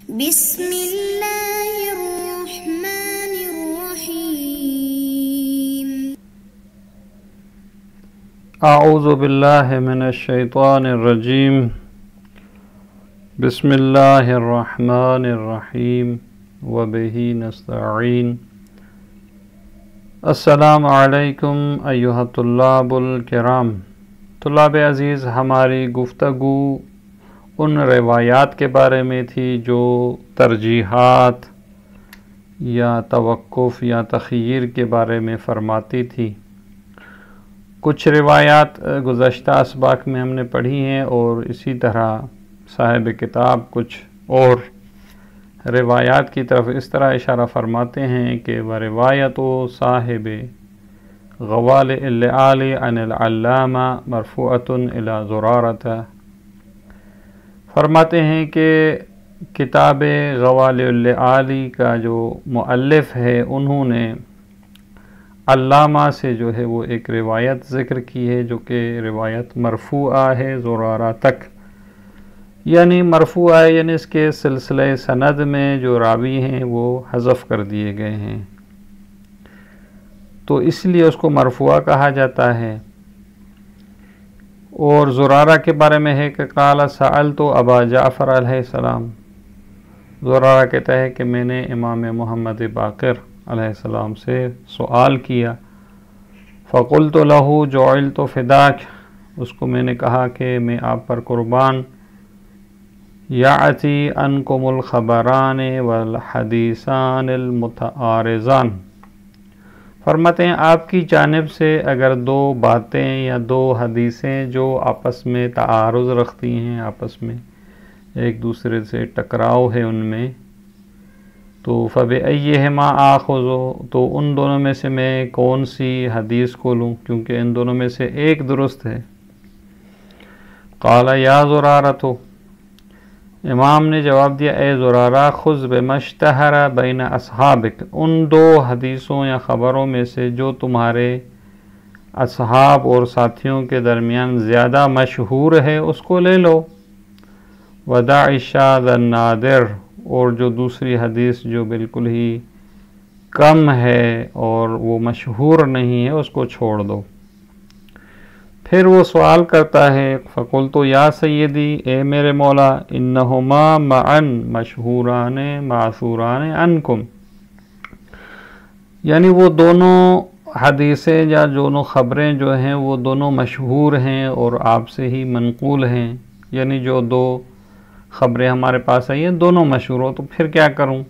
بسم اللہ الرحمن الرحیم اعوذ باللہ من الشیطان الرجیم بسم اللہ الرحمن الرحیم وبہ نستعین السلام علیکم ایھا الطلاب الکرام۔ طلاب عزیز، ہماری گفتگو ان روایات کے بارے میں تھی جو ترجیحات یا توقف یا تخییر کے بارے میں فرماتی تھی۔ کچھ روایات گزشتہ اسباق میں ہم نے پڑھی ہیں اور اسی طرح صاحب کتاب کچھ اور روایات کی طرف اس طرح اشارہ فرماتے ہیں کہ روایت صاحب غوالِ اللعالی عن العلامہ مرفوعۃ الی زرارۃ، فرماتے ہیں کہ کتاب غوالِ اللعالی کا جو مؤلف ہے انہوں نے علامہ سے جو ہے وہ ایک روایت ذکر کی ہے جو کہ روایت مرفوعہ ہے زرارہ تک، یعنی مرفوعہ ہے یعنی اس کے سلسلہ سند میں جو راوی ہیں وہ حذف کر دیے گئے ہیں، تو اس لیے اس کو مرفوعہ کہا جاتا ہے۔ اور زرارہ کے بارے میں ہے کہ قال سألت ابا جعفر علیہ السلام، زرارہ کہتا ہے کہ میں نے امام محمد باقر علیہ السلام سے سوال کیا، فقلت له جعلت فداک، اس کو میں نے کہا کہ میں آپ پر قربان، یعتی عنکم الخبران والحدیثان المتعارضان، فرماتے ہیں آپ کی جانب سے اگر دو باتیں یا دو حدیثیں جو آپس میں تعارض رکھتی ہیں، آپس میں ایک دوسرے سے ٹکراؤ ہے ان میں، تو فبأیہما آخذ، تو ان دونوں میں سے میں کون سی حدیث کو لوں کیونکہ ان دونوں میں سے ایک درست ہے۔ قال یا زرارۃ، امام نے جواب دیا اے زرارہ، خذ بما اشتہر بین اصحابک، ان دو حدیثوں یا خبروں میں سے جو تمہارے اصحاب اور ساتھیوں کے درمیان زیادہ مشہور ہے اس کو لے لو، ودع الشاذ النادر، اور جو دوسری حدیث جو بالکل ہی کم ہے اور وہ مشہور نہیں ہے اس کو چھوڑ دو۔ پھر وہ سوال کرتا ہے فقلت یا سیدی، اے میرے مولا، انہما معا مشہوران معثوران عنکم، یعنی وہ دونوں حدیثیں یا دونوں خبریں جو ہیں وہ دونوں مشہور ہیں اور آپ سے ہی منقول ہیں، یعنی جو دو خبریں ہمارے پاس آئی ہیں دونوں مشہور ہو، تو پھر کیا کروں؟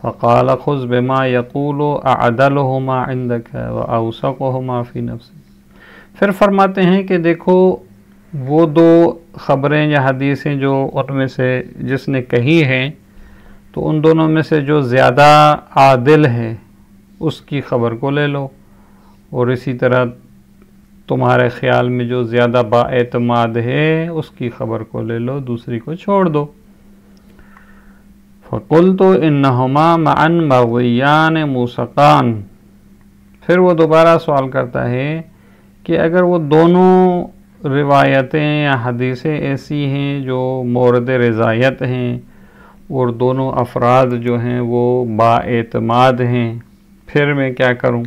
فقال خذ بما یقول اعدلہما عندک واوثقہما فی نفسک، پھر فرماتے ہیں کہ دیکھو وہ دو خبریں یا حدیثیں جو ان میں سے جس نے کہی ہیں تو ان دونوں میں سے جو زیادہ عادل ہے اس کی خبر کو لے لو، اور اسی طرح تمہارے خیال میں جو زیادہ باعتماد ہے اس کی خبر کو لے لو، دوسری کو چھوڑ دو۔ فقلت انہما معا مرویان موثقان، پھر وہ دوبارہ سوال کرتا ہے کہ اگر وہ دونوں روایتیں یا حدیثیں ایسی ہیں جو مورد رضایت ہیں اور دونوں افراد جو ہیں وہ باعتماد ہیں، پھر میں کیا کروں؟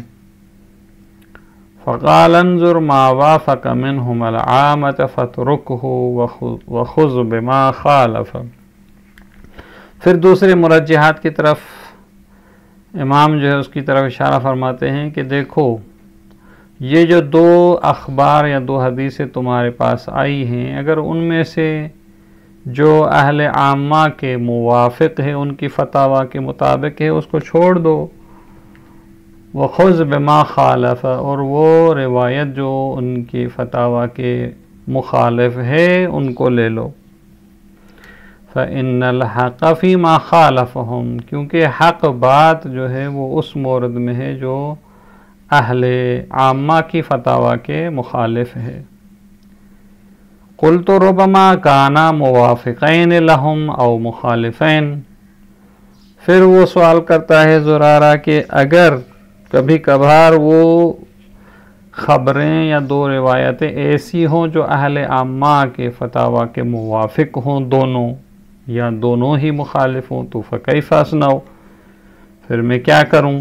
فقال انظر ما وافق منهما العامة فاتركه وخذ بما خالف، پھر دوسرے مرجحات کی طرف امام جو ہے اس کی طرف اشارہ فرماتے ہیں کہ دیکھو یہ جو دو اخبار یا دو حدیثیں تمہارے پاس آئی ہیں اگر ان میں سے جو اہل عامہ کے موافق ہے ان کی فتاوی کے مطابق ہے اس کو چھوڑ دو، وخذ بما خالف، اور وہ روایت جو ان کی فتاوی کے مخالف ہے ان کو لے لو، فإن الحق فيما خالفهم، کیونکہ حق بات جو ہے وہ اس مورد میں ہے جو اہل عامہ کی فتاوی کے مخالف ہے۔ قلت ربما كانا موافقین لهم او مخالفین، پھر وہ سوال کرتا ہے زرارہ کہ اگر کبھی کبھار وہ خبریں یا دو روایتیں ایسی ہوں جو اہل عامہ کے فتاوی کے موافق ہوں دونوں، یا دونوں ہی مخالف ہوں تو فکیف اصنع، پھر میں کیا کروں؟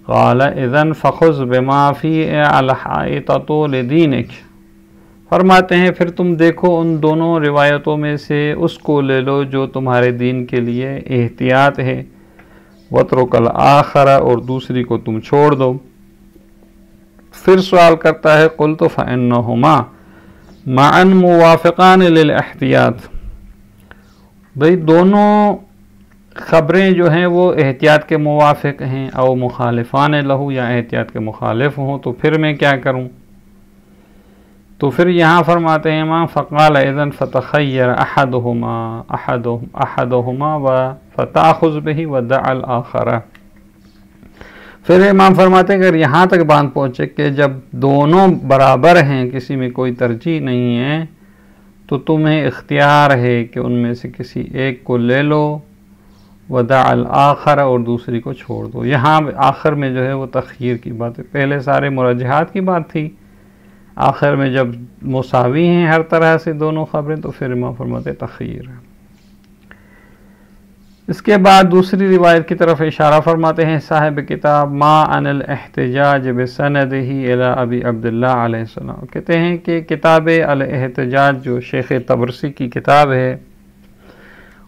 قال اذن فخذ بما فی الحائطۃ لدینک، فرماتے ہیں پھر تم دیکھو ان دونوں روایتوں میں سے اس کو لے لو جو تمہارے دین کے لیے احتیاط ہے، واترک الآخر، اور دوسری کو تم چھوڑ دو۔ پھر سوال کرتا ہے قلت فإنہما معا موافقان للاحتیاط، بھئی دونوں خبریں جو ہیں وہ احتیاط کے موافق ہیں، او مخالفان لہو، یا احتیاط کے مخالف ہوں، تو پھر میں کیا کروں؟ تو پھر یہاں فرماتے ہیں امام فقال اذن فتخیر احدہما و فتاخذ بہ ودع الآخر، پھر امام فرماتے ہیں اگر یہاں تک بات پہنچے کہ جب دونوں برابر ہیں، کسی میں کوئی ترجیح نہیں ہے، تو تمہیں اختیار ہے کہ ان میں سے کسی ایک کو لے لو، ودع الآخر، اور دوسری کو چھوڑ دو۔ یہاں آخر میں جو ہے وہ تخیر کی بات ہے، پہلے سارے مرجحات کی بات تھی، آخر میں جب مساوی ہیں ہر طرح سے دونوں خبریں تو پھر امام فرماتے تخیر ہے۔ اس کے بعد دوسری روایت کی طرف اشارہ فرماتے ہیں صاحب کتاب ما عن الاحتجاج بسندہ الی ابی عبداللہ علیہ السلام، کہتے ہیں کہ کتاب الاحتجاج جو شیخ طبرسی کی کتاب ہے،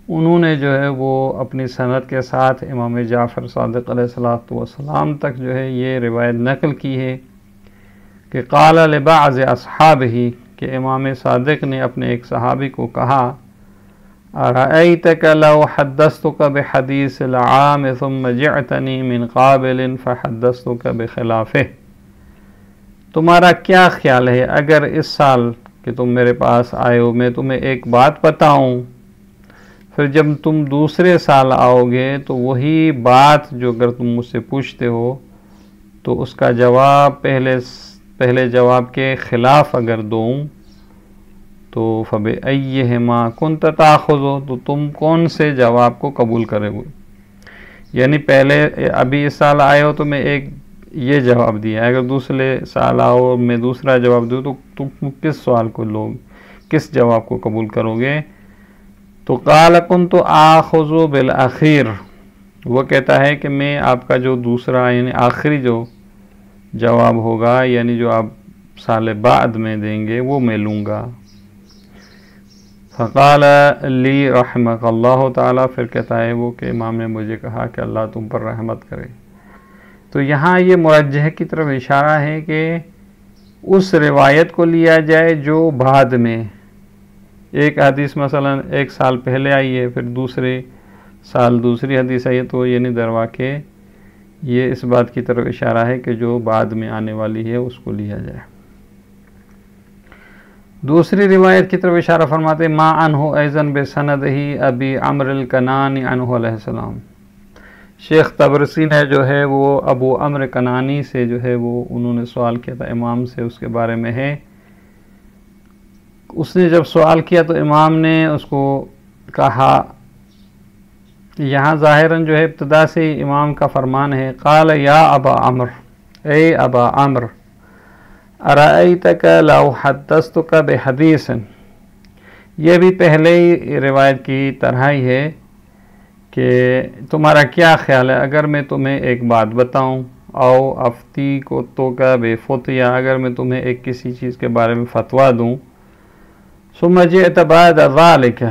انہوں نے جو ہے وہ اپنی سند کے ساتھ امام جعفر صادق علیہ السلام تک جو ہے یہ روایت نقل کی ہے کہ قال لبعض اصحابہ، کہ امام صادق نے اپنے ایک صحابی کو کہا ارأیتک لو حدثتک بحدیث العام ثم جئتنی من قابل فحدثتک بخلافہ، تمہارا کیا خیال ہے اگر اس سال کہ تم میرے پاس آئے ہو میں تمہیں ایک بات بتاؤں، پھر جب تم دوسرے سال آؤ گے تو وہی بات جو اگر تم مجھ سے پوچھتے ہو تو اس کا جواب پہلے جواب کے خلاف اگر دوں تو فبأیہما کنت تاخذ، تو تم کون سے جواب کو قبول کرے گے؟ یعنی پہلے ابھی اس سال آئے ہو تو میں ایک یہ جواب دیا، اگر دوسرے سال آؤ میں دوسرا جواب دوں تو تم کس سوال کو لوگ کس جواب کو قبول کرو گے؟ تو قال کنت آخذ بالاخیر، وہ کہتا ہے کہ میں آپ کا جو دوسرا یعنی آخری جو جواب ہوگا، یعنی جو آپ سال بعد میں دیں گے وہ میں لوں گا۔ فقال لی رحمک اللہ تعالیٰ، پھر کہتا ہے وہ کہ امام نے مجھے کہا کہ اللہ تم پر رحمت کرے۔ تو یہاں یہ مرجح کی طرف اشارہ ہے کہ اس روایت کو لیا جائے جو بعد میں، ایک حدیث مثلا ایک سال پہلے آئی ہے، پھر دوسرے سال دوسری حدیث آئی ہے، تو یعنی درواقع یہ اس بات کی طرف اشارہ ہے کہ جو بعد میں آنے والی ہے اس کو لیا جائے۔ دوسری روایت کی طرف اشارہ فرماتے ما عنہ ایضاً بسندہ ابی عمرو الکنانی عنہ علیہ السلام، شیخ طبرسی نے جو ہے وہ ابو عمرو کنانی سے جو ہے وہ انہوں نے سوال کیا تھا امام سے، اس کے بارے میں ہے، اس نے جب سوال کیا تو امام نے اس کو کہا، یہاں ظاہراً جو ہے ابتدا سے امام کا فرمان ہے، قال یا ابا عمرو، اے ابا عمرو، ارأیتک لو حدثتک بحدیث، یہ بھی پہلے ہی روایت کی طرح ہی ہے کہ تمہارا کیا خیال ہے اگر میں تمہیں ایک بات بتاؤں، او افتی کو تو کا بے فتیا، اگر میں تمہیں ایک کسی چیز کے بارے میں فتویٰ دوں، ثم جئت بعد ذلک،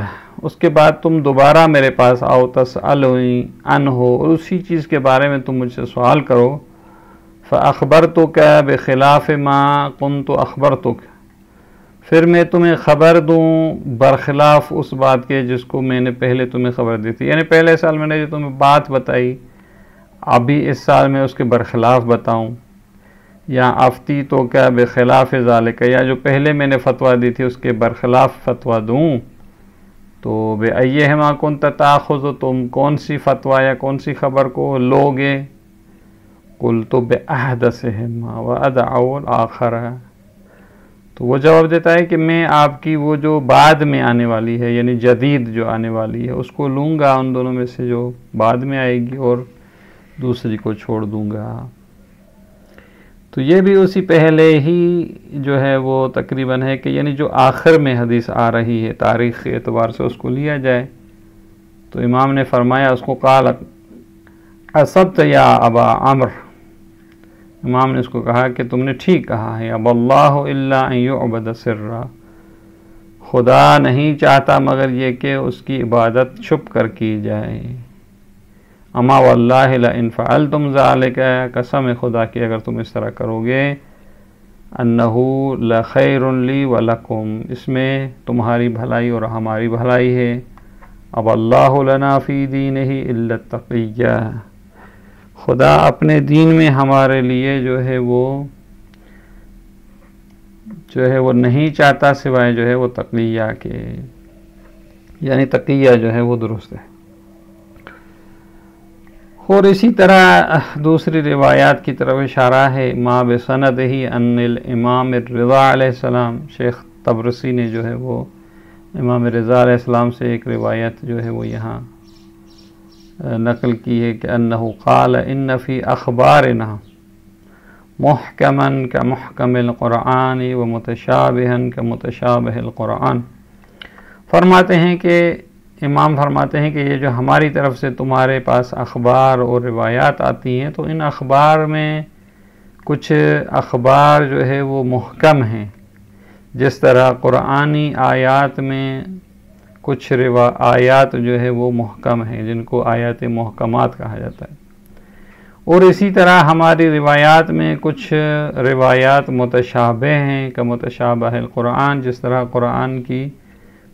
اس کے بعد تم دوبارہ میرے پاس آؤ، تسألنی عنہ، اور اسی چیز کے بارے میں تم مجھ سے سوال کرو، فأخبرتک بخلاف ما كنت اخبرتک، پھر میں تمہیں خبر دوں برخلاف اس بات کے جس کو میں نے پہلے تمہیں خبر دی تھی، یعنی پہلے سال میں نے جو تمہیں بات بتائی ابھی اس سال میں اس کے برخلاف بتاؤں، یا افتی تو کیا بخلاف ذالک، یا جو پہلے میں نے فتویٰ دی تھی اس کے برخلاف فتویٰ دوں، تو بأیہما کنت تاخذ، تم کون سی فتویٰ یا کون سی خبر کو لوگے؟ قلت بأحدثہما وأدعو الآخر، تو وہ جواب دیتا ہے کہ میں آپ کی وہ جو بعد میں آنے والی ہے یعنی جدید جو آنے والی ہے اس کو لوں گا، ان دونوں میں سے جو بعد میں آئے گی، اور دوسری کو چھوڑ دوں گا۔ تو یہ بھی اسی پہلے ہی جو ہے وہ تقریباً ہے کہ یعنی جو آخر میں حدیث آ رہی ہے تاریخ کے اعتبار سے اس کو لیا جائے. تو امام نے فرمایا اس کو قال اصبت یا ابا عمر، امام نے اس کو کہا کہ تم نے ٹھیک کہا ہے. اب اللہ الا ان یعبد سرا، خدا نہیں چاہتا مگر یہ کہ اس کی عبادت چھپ کر کی جائے. اما واللہ لئن فعلتم ذالک، قسم خدا کی اگر تم اس طرح کرو گے، انہ لخیر لی ولکم، اس میں تمہاری بھلائی اور ہماری بھلائی ہے. اب اللہ لنا فی دینہ الا التقیہ، خدا اپنے دین میں ہمارے لیے جو ہے وہ نہیں چاہتا سوائے جو ہے وہ تقیہ کے، یعنی تقیہ جو ہے وہ درست ہے. اور اسی طرح دوسری روایات کی طرف اشارہ ہے. ما بسند ہی ان الامام الرضا علیہ السلام، شیخ طبرسی نے جو ہے وہ امام رضا علیہ السلام سے ایک روایت جو ہے وہ یہاں نقل کی ہے کہ انہ قال ان فی اخبارنا محکما کمحکم القرآن و متشابہا کمتشابہ القرآن. فرماتے ہیں کہ امام فرماتے ہیں کہ یہ جو ہماری طرف سے تمہارے پاس اخبار اور روایات آتی ہیں تو ان اخبار میں کچھ اخبار جو ہے وہ محکم ہیں، جس طرح قرآنی آیات میں کچھ آیات جو ہے وہ محکم ہیں جن کو آیات محکمات کہا جاتا ہے، اور اسی طرح ہماری روایات میں کچھ روایات متشابہ ہیں کمتشابہ القرآن، جس طرح قرآن کی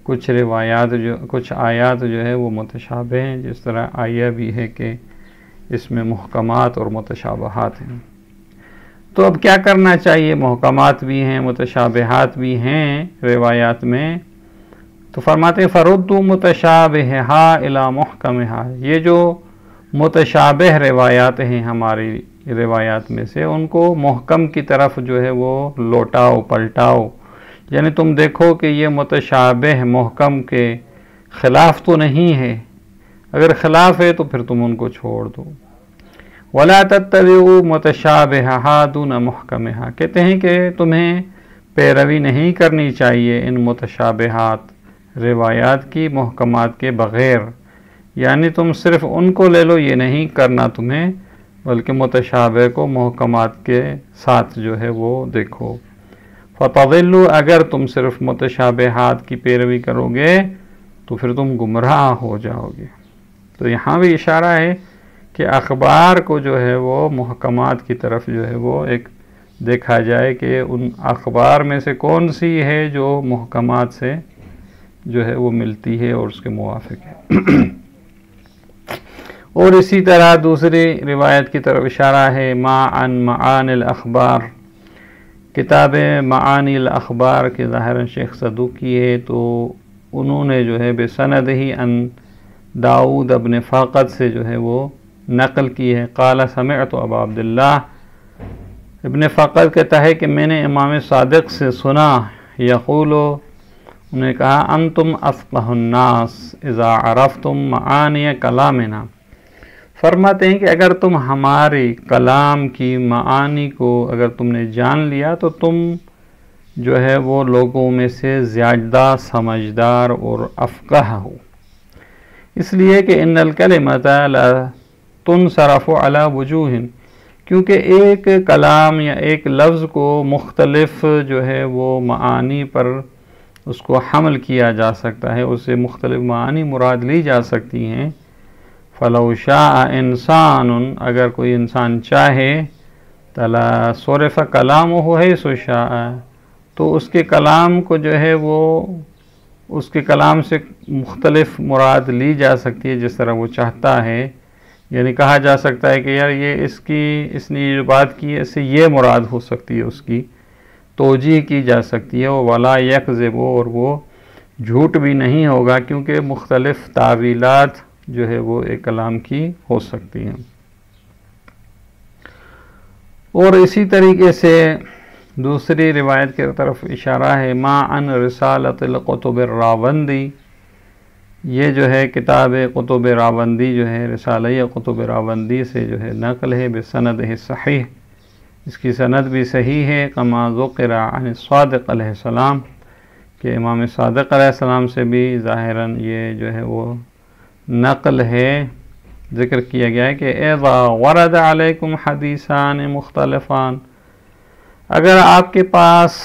کچھ آیات جو ہے وہ متشابہ ہیں، جس طرح آیہ بھی ہے کہ اس میں محکمات اور متشابہات ہیں. تو اب کیا کرنا چاہیے؟ محکمات بھی ہیں متشابہات بھی ہیں روایات میں، تو فرماتے ہیں فردوا متشابہہا الی محکمہا، یہ جو متشابہ روایات ہیں ہماری روایات میں سے ان کو محکم کی طرف جو ہے وہ لوٹاؤ پلٹاؤ، یعنی تم دیکھو کہ یہ متشابہ محکم کے خلاف تو نہیں ہے، اگر خلاف ہے تو پھر تم ان کو چھوڑ دو. وَلَا تَتَّبِعُوا مُتَشَابِهَهَا دُونَ مُحْكَمِهَا، کہتے ہیں کہ تمہیں پیروی نہیں کرنی چاہیے ان متشابہات روایات کی محکمات کے بغیر، یعنی تم صرف ان کو لے لو، یہ نہیں کرنا تمہیں، بلکہ متشابہ کو محکمات کے ساتھ جو ہے وہ دیکھو. فَتَضِلُّوا، اگر تم صرف متشابہات کی پیروی کرو گے تو پھر تم گمراہ ہو جاؤ گے. تو یہاں بھی اشارہ ہے کہ اخبار کو جو ہے وہ محکمات کی طرف جو ہے وہ ایک دیکھا جائے کہ ان اخبار میں سے کون سی ہے جو محکمات سے جو ہے وہ ملتی ہے اور اس کے موافق ہے. اور اسی طرح دوسری روایت کی طرف اشارہ ہے. ما عن معانی الاخبار، کتاب معانی الاخبار کے ظاہراً شیخ صدوقی ہے، تو انہوں نے جو ہے بسند ہی ان داؤد ابن فاقد سے جو ہے وہ نقل کی ہے. قال سمعت ابا عبداللہ، ابن فاقد کہتا ہے کہ میں نے امام صادق سے سنا، یقولو، انہوں نے کہا انتم افقہ الناس اذا عرفتم معانی کلامنا، فرماتے ہیں کہ اگر تم ہمارے کلام کی معانی کو اگر تم نے جان لیا تو تم جو ہے وہ لوگوں میں سے زیادہ سمجھدار اور افقہ ہو. اس لیے کہ ان الکلمۃ لا تنصرف علی وجوہ، کیونکہ ایک کلام یا ایک لفظ کو مختلف جو ہے وہ معانی پر اس کو حمل کیا جا سکتا ہے، اس سے مختلف معانی مراد لی جا سکتی ہیں. فلو شاء انسان، اگر کوئی انسان چاہے، تلا صرف کلامہ حیث شاء، تو اس کے کلام کو جو ہے وہ اس کے کلام سے مختلف مراد لی جا سکتی ہے جس طرح وہ چاہتا ہے. یعنی کہا جا سکتا ہے کہ یار یہ اس نے یہ بات کی ہے، اس سے یہ مراد ہو سکتی ہے، اس کی توجیہ کی جا سکتی ہے. ولا یکذب، اور وہ جھوٹ بھی نہیں ہوگا، کیونکہ مختلف تعویلات جو ہے وہ ایک کلام کی ہو سکتی ہیں. اور اسی طریقے سے دوسری روایت کی طرف اشارہ ہے. ما عن رسالت القطب الراوندی، یہ جو ہے کتاب قطب راوندی جو ہے رسالہ قطب راوندی سے جو ہے نقل ہے بسند صحیح، اس کی سند بھی صحیح ہے، کما ذکر عن صادق علیہ السلام، کہ امام صادق علیہ السلام سے بھی ظاہراً یہ جو ہے وہ نقل ہے، ذکر کیا گیا ہے کہ اذا ورد علیکم حدیثان مختلفان، اگر آپ کے پاس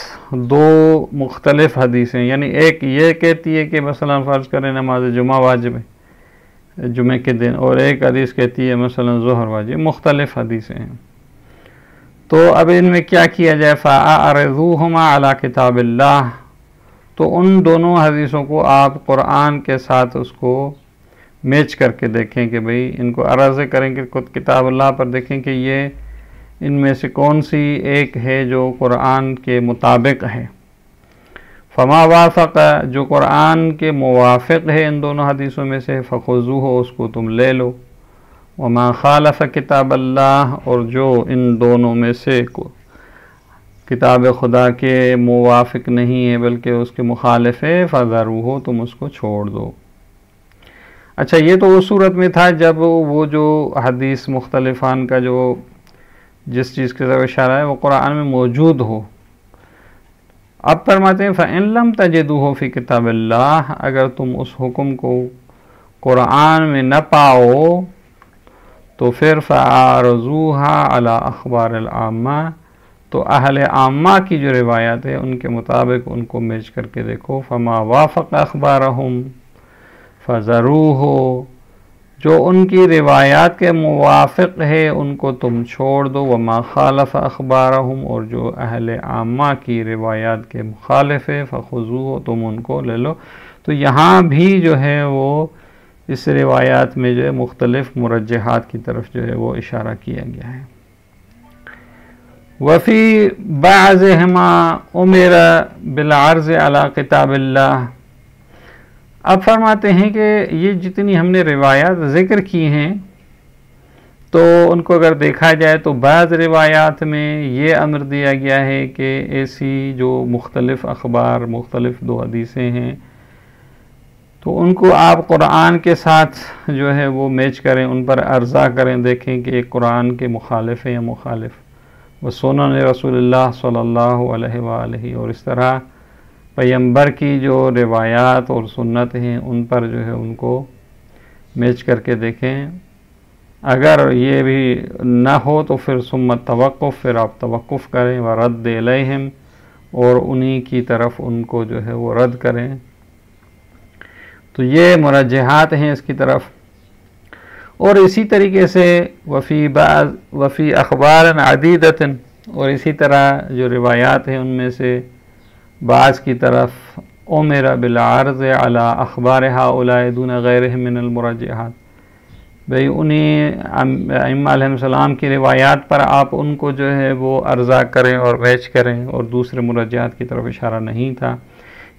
دو مختلف حدیثیں، یعنی ایک یہ کہتی ہے کہ مثلا فرض کریں نماز جمعہ واجب ہے جمعے کے دن، اور ایک حدیث کہتی ہے مثلا ظہر واجب، مختلف حدیثیں ہیں، تو اب ان میں کیا کیا جائے؟ فَأَعْرِضُوهُمَا عَلَى کتاب اللہ، تو ان دونوں حدیثوں کو آپ قرآن کے ساتھ اس کو میچ کر کے دیکھیں کہ بھئی ان کو عرض کریں کہ کتاب اللہ پر دیکھیں کہ یہ ان میں سے کون سی ایک ہے جو قرآن کے مطابق ہے۔ فما وافق، جو قرآن کے موافق ہے ان دونوں حدیثوں میں سے، فخذوہ، اس کو تم لے لو، وما خالف کتاب اللہ، اور جو ان دونوں میں سے کتاب خدا کے موافق نہیں ہے بلکہ اس کے مخالف ہے، فذروہ، تم اس کو چھوڑ دو۔ اچھا، یہ تو اس صورت میں تھا جب وہ جو حدیث مختلفان کا جو جس چیز کی طرف اشارہ ہے وہ قرآن میں موجود ہو۔ اب فرماتے ہیں فَإِن لَمْ تَجِدُوهُ فِي کتاب اللہ، اگر تم اس حکم کو قرآن میں نہ پاؤ تو پھر فَعَارَضُوهَا عَلَى أَخْبَارِ الْعَامَّةِ، تو اہل عامہ کی جو روایات ہے ان کے مطابق ان کو میچ کر کے دیکھو۔ فَمَا وَافَقَ أَخْبَارَهُمْ فَذَرُوهُ، جو ان کی روایات کے موافق ہے ان کو تم چھوڑ دو، وما خالف اخبارہم، اور جو اہل عامہ کی روایات کے مخالف ہے، فخذوہ، تم ان کو لے لو۔ تو یہاں بھی جو ہے وہ اس روایات میں جو ہے مختلف مرجحات کی طرف جو ہے وہ اشارہ کیا گیا ہے۔ وفی بعضہما امر بالعرض علی کتاب اللہ، اب فرماتے ہیں کہ یہ جتنی ہم نے روایات ذکر کی ہیں تو ان کو اگر دیکھا جائے تو بعض روایات میں یہ امر دیا گیا ہے کہ ایسی جو مختلف اخبار، مختلف دو حدیثیں ہیں تو ان کو آپ قرآن کے ساتھ جو ہے وہ میچ کریں، ان پر عرضہ کریں، دیکھیں کہ ایک قرآن کے مخالف ہیں یا مخالف، وہ سنن رسول اللہ صلی اللہ علیہ وآلہ، اور اس طرح پیغمبر کی جو روایات اور سنت ہیں ان پر جو ہے ان کو میچ کر کے دیکھیں۔ اگر یہ بھی نہ ہو تو پھر ثم توقف، پھر آپ توقف کریں، ورد الیہم، اور انہی کی طرف ان کو جو ہے وہ رد کریں۔ تو یہ مرجحات ہیں اس کی طرف۔ اور اسی طریقے سے وفی اخبار عدیدۃ، اور اسی طرح جو روایات ہیں ان میں سے بعض کی طرف امر بالعرض علی اخبار ہؤلاء دون غیرہم من المرجحات، بھئی انہیں ائمہ علیہ السلام کی روایات پر آپ ان کو جو ہے وہ عرضہ کریں اور میچ کریں، اور دوسرے مرجحات کی طرف اشارہ نہیں تھا۔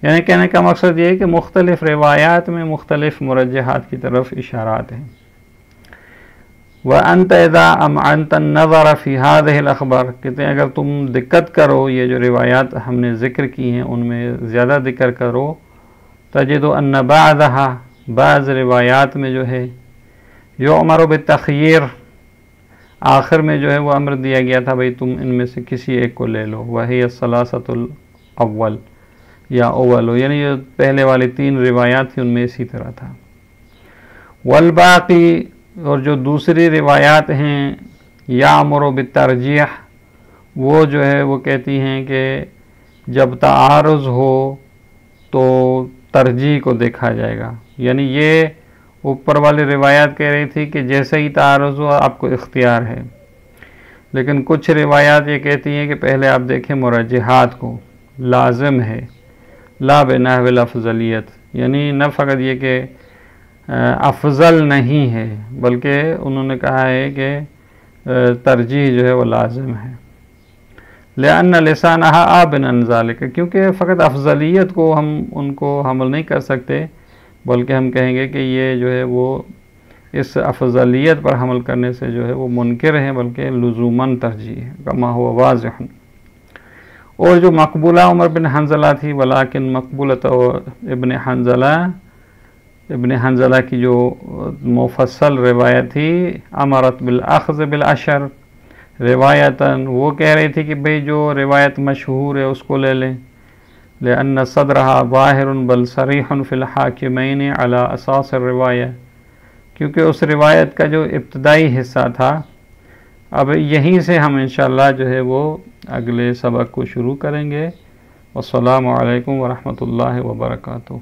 یعنی کہنے کا مقصد یہ ہے کہ مختلف روایات میں مختلف مرجحات کی طرف اشارات ہیں۔ وَأَنْتَ إِذَا أَمْعَنْتَ النَّظَرَ فِي هَذِهِ الْأَخْبَارِ، کہتے ہیں اگر تم دقت کرو یہ جو روایات ہم نے ذکر کی ہیں ان میں زیادہ ذکر کرو، تَجِدُ أَنَّ بَعْضَهَا، بعض روایات میں جو ہے یؤمر بالتخییر، آخر میں جو ہے وہ امر دیا گیا تھا بھئی تم ان میں سے کسی ایک کو لے لو، وہی الثلاثۃ الاول یا اول، یعنی جو پہلے والی تین روایات تھیں ان میں اسی طرح تھا۔ والباقی، اور جو دوسری روایات ہیں یامر بالترجیح، وہ جو ہے وہ کہتی ہیں کہ جب تعارض ہو تو ترجیح کو دیکھا جائے گا، یعنی یہ اوپر والی روایات کہہ رہی تھی کہ جیسے ہی تعارض ہو آپ کو اختیار ہے، لیکن کچھ روایات یہ کہتی ہیں کہ پہلے آپ دیکھیں مرجحات کو، لازم ہے لا بنحو الافضلیت، یعنی نہ فقط یہ کہ افضل نہیں ہے بلکہ انہوں نے کہا ہے کہ ترجیح جو ہے وہ لازم ہے۔ لأن لسانها آبن عن ذلك، کیونکہ فقط افضلیت کو ہم ان کو حمل نہیں کر سکتے، بلکہ ہم کہیں گے کہ یہ جو ہے وہ اس افضلیت پر حمل کرنے سے جو ہے وہ منکر ہیں، بلکہ لزوماً ترجیح ہے، کما ہوا واضح۔ اور جو مقبولہ عمر بن حنظلہ تھی، ولیکن مقبولۃ ابن حنظلہ کی جو مفصل روایت تھی، امرت بالاخذ بالعشر، روایتاً وہ کہہ رہی تھی کہ بھئی جو روایت مشہور ہے اس کو لے لیں، لأن صدرها ظاہر بل صریح فی الحاکمین علی اساس الروایہ، کیونکہ اس روایت کا جو ابتدائی حصہ تھا، اب یہیں سے ہم انشاءاللہ جو ہے وہ اگلے سبق کو شروع کریں گے۔ والسلام علیکم ورحمۃ اللہ وبرکاتہ۔